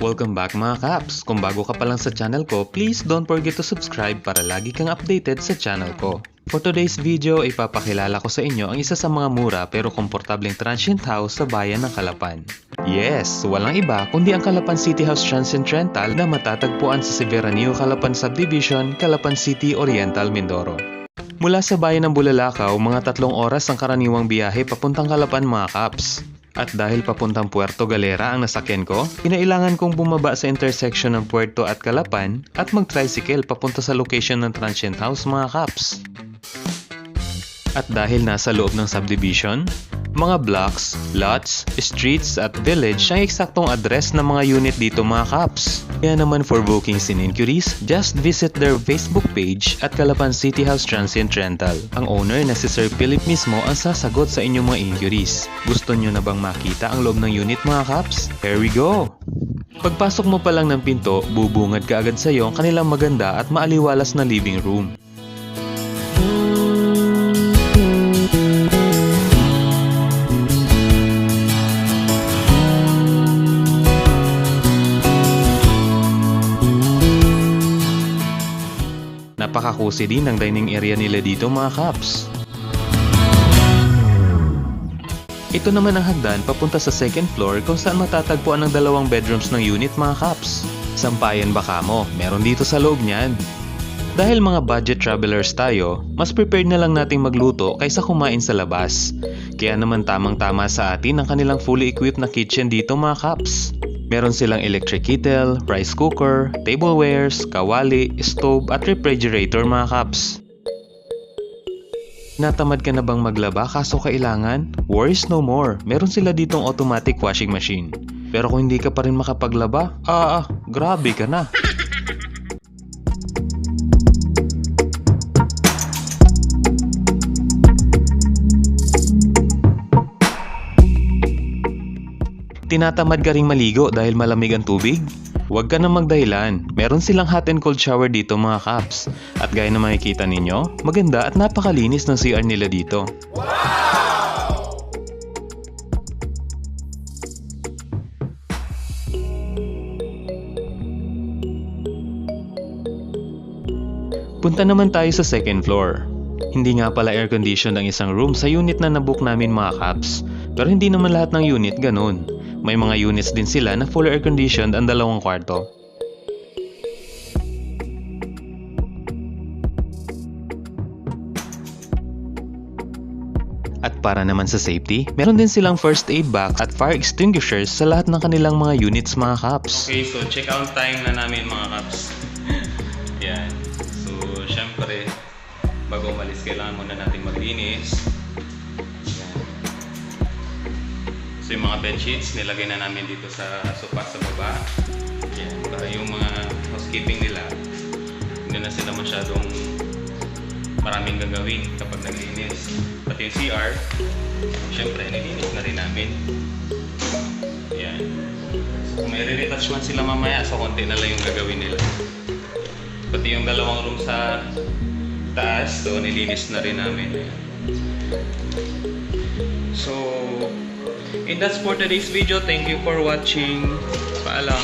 Welcome back mga kaps! Kung bago ka pa lang sa channel ko, please don't forget to subscribe para lagi kang updated sa channel ko. For today's video, ipapakilala ko sa inyo ang isa sa mga mura pero komportableng transient house sa bayan ng Calapan. Yes, walang iba kundi ang Calapan City House Transient Rental na matatagpuan sa Severanillo Calapan Subdivision, Calapan City, Oriental, Mindoro. Mula sa bayan ng Bulalakaw, mga 3 oras ang karaniwang biyahe papuntang Calapan mga kaps. At dahil papuntang Puerto Galera ang nasakyan ko, kinailangan kong bumaba sa intersection ng Puerto at Calapan at mag-tricycle papunta sa location ng transient house mga kaps. At dahil nasa loob ng subdivision, mga blocks, lots, streets at village ang eksaktong address ng mga unit dito mga kaps. Kaya naman for bookings and inquiries, just visit their Facebook page at Calapan City House Transient Rental. Ang owner na si Sir Philip mismo ang sasagot sa inyong mga inquiries. Gusto nyo na bang makita ang loob ng unit mga kaps? Here we go! Pagpasok mo pa lang ng pinto, bubungad ka agad sa iyo ang kanilang maganda at maaliwalas na living room. Napakakusy din ang dining area nila dito mga kaps. Ito naman ang hagdan papunta sa second floor kung saan matatagpuan ang 2 bedrooms ng unit mga kaps. Sampayan baka mo, meron dito sa loob niyan. Dahil mga budget travelers tayo, mas prepared na lang nating magluto kaysa kumain sa labas. Kaya naman tamang-tama sa atin ang kanilang fully equipped na kitchen dito mga kaps. Meron silang electric kettle, rice cooker, tablewares, kawali, stove at refrigerator mga kaps. Natamad ka na bang maglaba kaso kailangan? Worries no more, meron sila ditong automatic washing machine. Pero kung hindi ka pa rin makapaglaba, grabe ka na. Tinatamad ka ring maligo dahil malamig ang tubig? Huwag ka na magdahilan. Meron silang hot and cold shower dito mga kaps. At gaya na makikita ninyo, maganda at napakalinis ng CR nila dito. Wow! Punta naman tayo sa second floor. Hindi nga pala air-conditioned ang isang room sa unit na nabook namin mga kaps. Pero hindi naman lahat ng unit ganun. May mga units din sila na full air-conditioned ang 2 kwarto. At para naman sa safety, meron din silang first aid box at fire extinguishers sa lahat ng kanilang mga units mga kaps. Okay, so check out time na namin mga kaps. Yan. So, syempre, bago umalis, kailangan muna natin maglinis. So yung mga bedsheets, nilagay na namin dito sa sofa sa baba. Yan. Para yung mga housekeeping nila, hindi na sila masyadong maraming gagawin kapag naglinis. Pati yung CR, syempre nilinis na rin namin. Yan. So kung may re-retouch man sila mamaya, so konti na lang yung gagawin nila. Pati yung 2 room sa taas, so nilinis na rin namin. So, and that's for today's video. Thank you for watching. Paalam.